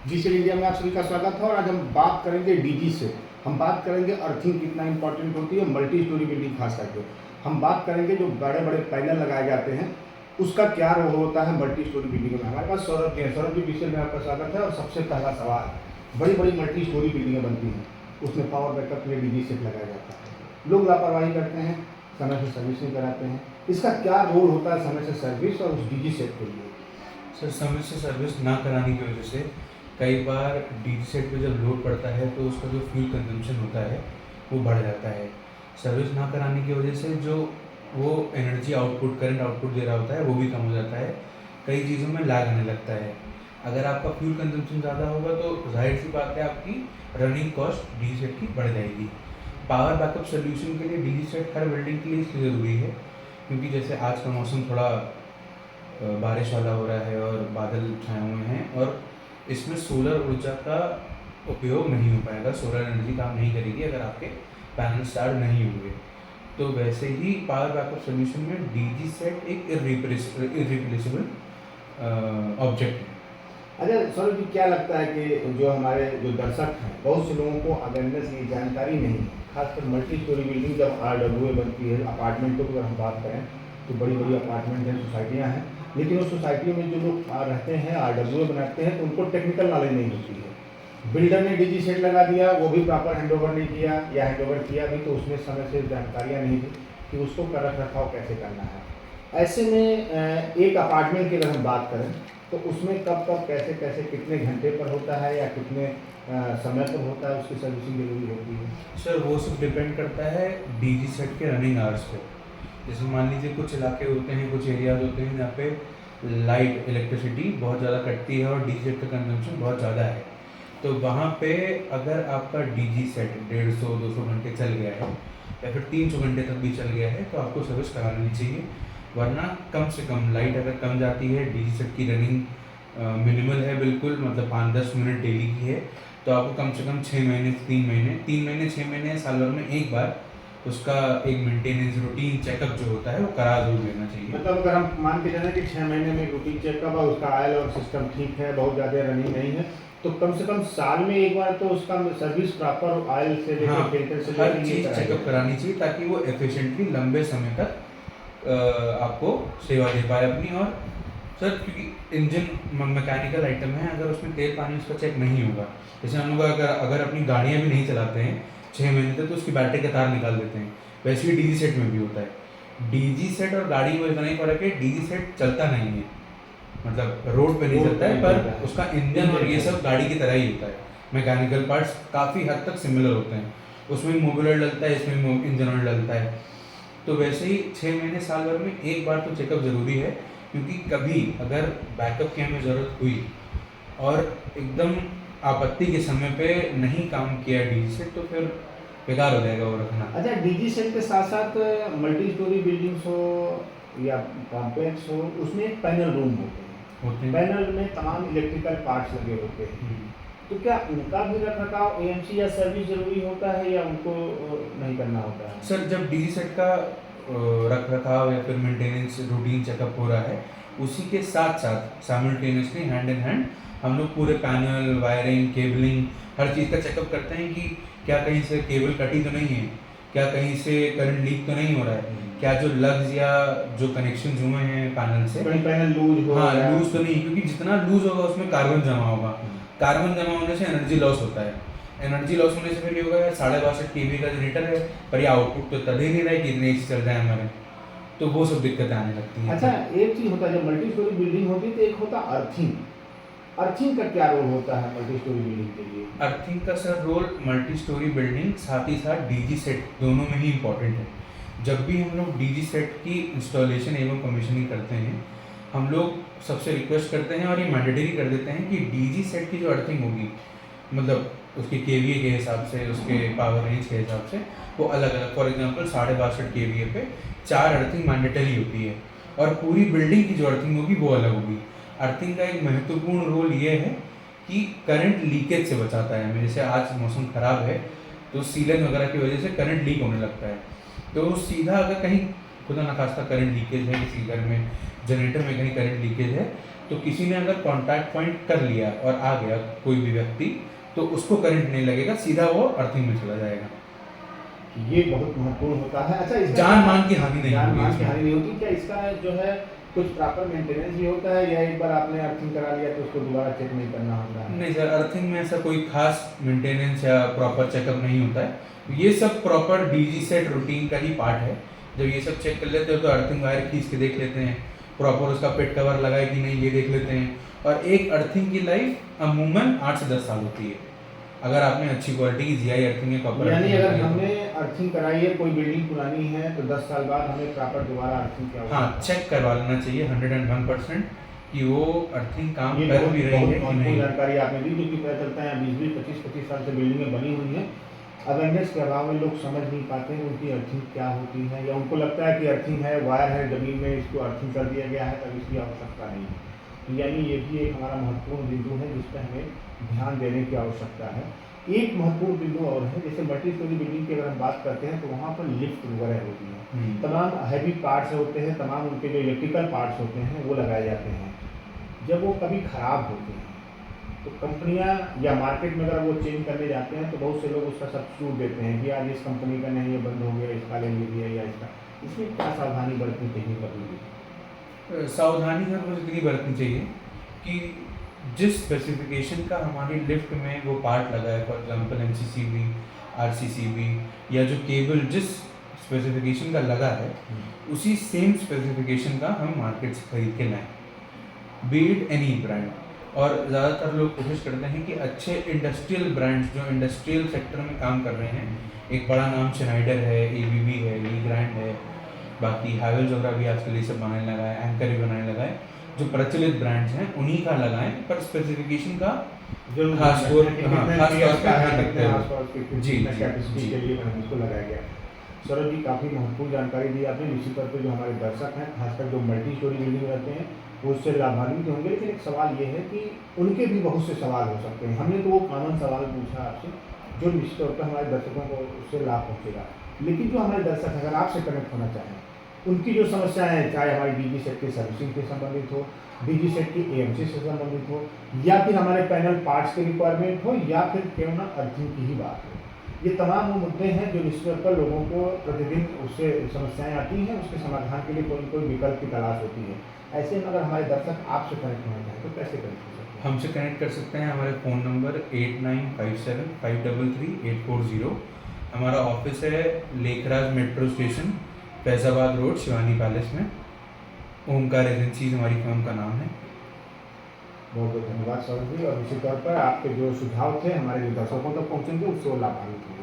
जी sir, India में आप सभी का स्वागत है। और आज हम बात करेंगे डीजी से। हम बात करेंगे अर्थिंग कितना इंपॉर्टेंट होती है, मल्टी स्टोरी बिल्डिंग खास करके। हम बात करेंगे जो बड़े बड़े पैनल लगाए जाते हैं उसका क्या रोल होता है मल्टी स्टोरी बिल्डिंग में। हमारे पास सौरभ जी हैं। सौरभ जी, विषय में आपका स्वागत है। और सबसे पहला सवाल, बड़ी बड़ी मल्टी स्टोरी बिल्डिंगें बनती हैं, उसमें पावर बैकअप के लिए डीजी सेट लगाया जाता है। लोग लापरवाही करते हैं, समय से सर्विस नहीं कराते हैं। इसका क्या रोल होता है समय से सर्विस और उस डीजी सेट के लिए? सर, समय से सर्विस ना कराने की वजह से कई बार डीजी सेट पे जब लोड पड़ता है तो उसका जो फ्यूल कंजम्पशन होता है वो बढ़ जाता है। सर्विस ना कराने की वजह से जो वो एनर्जी आउटपुट, करंट आउटपुट दे रहा होता है वो भी कम हो जाता है। कई चीज़ों में लैग आने लगता है। अगर आपका फ्यूल कंजम्पशन ज़्यादा होगा तो जाहिर सी बात है आपकी रनिंग कॉस्ट डीजी सेट की बढ़ जाएगी। पावर बैकअप सोल्यूशन के लिए डीजी सेट हर बिल्डिंग के लिए इसलिए ज़रूरी है क्योंकि जैसे आज का मौसम थोड़ा बारिश वाला हो रहा है और बादल छाए हुए हैं और इसमें सोलर ऊर्जा का उपयोग नहीं हो पाएगा। सोलर एनर्जी काम नहीं करेगी अगर आपके पैनल चार्ज नहीं होंगे। तो वैसे ही पावर बैकअप सोल्यूशन में डीजी सेट एक इररिप्लेसेबल ऑब्जेक्ट है। अच्छा सौरभ जी, क्या लगता है कि जो हमारे जो दर्शक हैं, बहुत से लोगों को अवेयरनेस की जानकारी नहीं है, खासकर मल्टी स्टोरी बिल्डिंग जब RWA बनती है, अपार्टमेंटों की अगर हम बात करें तो बड़ी बड़ी अपार्टमेंट हैं, सोसाइटियाँ हैं, लेकिन उस सोसाइटी में जो लोग रहते हैं, RWA बनाते हैं, तो उनको टेक्निकल नॉलेज नहीं होती है। बिल्डर ने डीजी सेट लगा दिया, वो भी प्रॉपर हैंडओवर नहीं किया, या हैंडओवर किया भी तो उसमें समय से जानकारियाँ नहीं थी कि उसको रख रखाव कैसे करना है। ऐसे में एक अपार्टमेंट की अगर हम बात करें तो उसमें कब कब कैसे कैसे कितने घंटे पर होता है या कितने समय पर होता है, उसकी सर्विसिंग जरूरी होती है? सर, वो सब डिपेंड करता है डीजी सेट के रनिंग आवर्स पे। जैसे मान लीजिए कुछ इलाके होते हैं, कुछ एरियाज होते हैं जहाँ पे लाइट इलेक्ट्रिसिटी बहुत ज़्यादा कटती है और डीजी सेट का कंजम्पशन बहुत ज़्यादा है। तो वहाँ पे अगर आपका डीजी सेट 150-200 घंटे चल गया है या फिर 300 घंटे तक भी चल गया है तो आपको सर्विस करा लेनी चाहिए। वरना कम से कम लाइट अगर कम जाती है, डीजी सेट की रनिंग मिनिमल है बिल्कुल, मतलब 5-10 मिनट डेली की है, तो आपको कम से कम 6 महीने, 3 महीने 6 महीने साल भर में एक बार उसका एक मेंटेनेंस रूटीन चेकअप जो होता है वो करा जरूर लेना चाहिए। मतलब अगर हम मान के चलें कि 6 महीने में रूटीन चेकअप है, उसका ऑयल और सिस्टम ठीक है, बहुत ज़्यादा रनिंग नहीं है, तो कम से कम साल में एक बार तो उसका सर्विस प्रॉपर ऑयल से लेकर हाँ, फिल्टर से हर लेकर ये चीज़ कराया चेकअप जाए। करानी चाहिए ताकि वो एफिशिएंटली लंबे समय तक आपको सेवा दे पाए अपनी। और सर, क्योंकि इंजन मैकेनिकल आइटम है, अगर उसमें तेल पानी उसका चेक नहीं होगा, जैसे हम लोग अगर अगर अपनी गाड़ियाँ भी नहीं चलाते हैं 6 महीने तक तो उसकी बैटरी का तार निकाल देते हैं, वैसे ही डीजी सेट में भी होता है। डीजी सेट और गाड़ी में इतना ही फर्क है, डीजी सेट चलता नहीं है, मतलब रोड पे नहीं रोड चलता पे है, नहीं पर चलता है। उसका इंजन और ये सब गाड़ी की तरह ही होता है। मैकेनिकल पार्ट्स काफ़ी हद तक सिमिलर होते हैं, उसमें मोबिल ऑयल डलता है, इसमें इंजन ऑयल डलता है। तो वैसे ही 6 महीने साल भर में एक बार तो चेकअप ज़रूरी है, क्योंकि कभी अगर बैकअप की हमें ज़रूरत हुई और एकदम आपत्ति के समय पे नहीं काम किया डीजी से तो फिर बेकार हो जाएगा वो रखना। अच्छा, डीजी सेट के साथ साथ मल्टी स्टोरी बिल्डिंग्स हो या कॉम्प्लेक्स हो, उसमें एक पैनल रूम होते हैं। पैनल में तमाम इलेक्ट्रिकल पार्ट्स लगे होते हैं, तो क्या उनका भी रख रखाव एएमसी या सर्विस जरूरी होता है या उनको नहीं करना होता है? सर, जब डीजी सेट का रख रखाव या फिर मेंटेनेंस रूटीन चेकअप हो रहा है, उसी के साथ साथ साइमल्टेनियसली हैंड इन हैंड हम लोग पूरे पैनल, वायरिंग, केबलिंग, हर चीज़ का चेकअप करते हैं कि क्या कहीं से केबल कटी तो नहीं है, क्या कहीं से करंट लीक तो नहीं हो रहा है, क्या जो लग्स या जो कनेक्शन हुए हैं पैनल से, कहीं पैनल लूज हो हाँ, या लूज तो नहीं, क्योंकि जितना लूज होगा उसमें कार्बन जमा होगा। कार्बन जमा होने से एनर्जी लॉस होता है। एनर्जी लॉस होने से फिर ये होगा यार 62.5 kV का जनरेटर है पर ये आउटपुट तो तद ही नहीं रहा है कि इतने एसी चल जाए हमारे, तो वो सब दिक्कतें आने लगती हैं। अच्छा, एक चीज होता है जब मल्टी स्टोरी बिल्डिंग होती है तो एक होता अर्थिंग। अर्थिंग का क्या रोल होता है मल्टी स्टोरी बिल्डिंग के लिए? अर्थिंग का sir role multi storey building साथ ही साथ डीजी सेट दोनों में ही इम्पॉर्टेंट है। जब भी हम लोग डीजी सेट की इंस्टॉलेशन एवं कमीशनिंग करते हैं, हम लोग सबसे रिक्वेस्ट करते हैं और ये मैंडेटरी कर देते हैं कि डीजी सेट की जो अर्थिंग होगी, मतलब उसके केवीए के हिसाब से, उसके पावर रेंज के हिसाब से वो अलग अलग, फॉर एग्जांपल 62.5 केवीए पे 4 अर्थिंग मैंडेटरी होती है और पूरी बिल्डिंग की जो अर्थिंग होगी वो अलग होगी। अर्थिंग का एक महत्वपूर्ण रोल ये है कि करंट लीकेज से बचाता है हमें। जैसे आज मौसम ख़राब है तो सीलन वगैरह की वजह से करंट लीक होने लगता है, तो सीधा अगर कहीं खुदा न खास्ता करंट लीकेज है किसी घर में, जनरेटर में कहीं करंट लीकेज है, तो किसी ने अगर कॉन्टैक्ट पॉइंट कर लिया और आ गया कोई भी व्यक्ति, तो उसको करंट नहीं लगेगा, सीधा वो अर्थिंग में चला जाएगा। ये बहुत महत्वपूर्ण होता है। अच्छा, इसका जान मान की हानि नहीं जान होगी मान की इसमें। हानि नहीं होती क्या? इसका जो है कुछ प्रॉपर मेंटेनेंस भी होता है, या एक बार आपने अर्थिंग करा लिया तो उसको दोबारा चेक नहीं करना होता है? नहीं सर, अर्थिंग में ऐसा कोई खास मेंटेनेंस या प्रॉपर चेकअप नहीं होता है। ये सब प्रॉपर डीजी सेट रूटीन का ही पार्ट है। जब ये सब चेक कर लेते हो तो अर्थिंग वायर खींच के देख लेते हैं, प्रॉपर उसका पेट कवर लगा है कि नहीं ये देख लेते हैं। और एक अर्थिंग की लाइफ अमूमन 8 से 10 साल होती है, अगर आपने अच्छी क्वालिटी की जीआई अर्थिंग या कॉपर यानी अर्थिंग अगर लगाई है तो। हमने अर्थिंग कराई है, कोई बिल्डिंग पुरानी है, तो 10 साल बाद हमें प्रॉपर दोबारा अर्थिंग की हाँ, आवश्यकता है। चेक करवा लेना चाहिए 101% कि वो अर्थिंग काम ये कर बहुत भी रही बहुत है कि महत्वपूर्ण नहीं। जानकारी आपने दी, क्योंकि पता चलता है 20-20, 25-25 साल से बिल्डिंगें बनी हुई हैं, अवेयरनेस के अभाव में लोग समझ नहीं पाते हैं उनकी अर्थिंग क्या होती है, या उनको लगता है कि अर्थिंग है, वायर है ज़मीन में, इसको अर्थिंग कर दिया गया है, तब इसकी आवश्यकता नहीं है। तो यानी ये भी एक हमारा महत्वपूर्ण बिंदु है जिस पर हमें ध्यान देने की आवश्यकता है। एक महत्वपूर्ण बिंदु और है, जैसे मल्टी स्टोरी बिल्डिंग की अगर हम बात करते हैं तो वहाँ पर लिफ्ट वगैरह होती है, तमाम हैवी पार्ट्स होते हैं, तमाम उनके जो इलेक्ट्रिकल पार्ट्स होते हैं वो लगाए जाते हैं। जब वो कभी ख़राब होते हैं तो कंपनियां या मार्केट में अगर वो चेंज करने जाते हैं तो बहुत से लोग उसका सब्स्टिट्यूट देते हैं कि आज इस कंपनी का नहीं, ये बंद हो गया, इसका ले लीजिए या इसका। इसमें क्या सावधानी बरतनी चाहिए कभी भी? सावधानी सर मुझे इतनी बरतनी चाहिए कि जिस स्पेसिफिकेशन का हमारी लिफ्ट में वो पार्ट लगा है, फॉर एग्जांपल एमसीसीबी, आरसीसीबी, या जो केबल जिस स्पेसिफिकेशन का लगा है, उसी सेम स्पेसिफिकेशन का हम मार्केट से खरीद के लाएं, बी इट एनी ब्रांड। और ज़्यादातर लोग कोशिश करते हैं कि अच्छे इंडस्ट्रियल ब्रांड्स जो इंडस्ट्रियल सेक्टर में काम कर रहे हैं, एक बड़ा नाम श्नाइडर है, एबीबी है, ली ग्रैंड है, बाकी हैवेल्स वगैरह भी आजकल ये सब बनाने लगा है, एंकर भी बनाने लगा है, जो प्रचलित ब्रांड्स हैं उन्हीं का लगाएं, पर स्पेसिफिकेशन का खास तौर खास तौर पे ध्यान रखते हैं। जी, कैपेसिटी जी। के लिए मैंने इसको लगाया गया। सौरभ जी, काफ़ी महत्वपूर्ण जानकारी दी आपने। निश्चित तौर पे जो हमारे दर्शक हैं, खासकर जो मल्टी स्टोरी बिल्डिंग रहते हैं, वो उससे लाभान्वित होंगे। लेकिन एक सवाल ये है कि उनके भी बहुत से सवाल हो सकते हैं। हमने तो वो कॉमन सवाल पूछा आपसे जो निश्चित तौर पर हमारे दर्शकों को उससे लाभ पहुँचेगा। लेकिन जो हमारे दर्शक अगर आपसे कनेक्ट होना चाहें, उनकी जो समस्याएं हैं, चाहे हमारी डीजी सेट की सर्विसिंग से संबंधित हो, डीजी सेट की एएमसी से संबंधित हो, या फिर हमारे पैनल पार्ट्स के रिक्वायरमेंट हो, या फिर क्यों ना अर्थिंग की ही बात हो, ये तमाम वो मुद्दे हैं जो निश्चित तौर पर लोगों को प्रतिदिन उससे समस्याएं आती हैं, उसके समाधान के लिए कोई न कोई विकल्प की तलाश होती है। ऐसे में अगर हमारे दर्शक आपसे कनेक्ट होना चाहें तो कैसे कनेक्ट हो सकते हैं? हमसे कनेक्ट कर सकते हैं हमारे फ़ोन नंबर 8957533840। हमारा ऑफिस है Lekhraj metro station, Faizabad road, Shivani palace में। ओमकार एजेंसीज हमारी फर्म का नाम है। बहुत बहुत धन्यवाद सौरभ जी। और निश्चित तौर पर आपके जो सुझाव थे हमारे जो दर्शकों तक पहुँचेंगे, उससे वो लाभान्वित होंगे।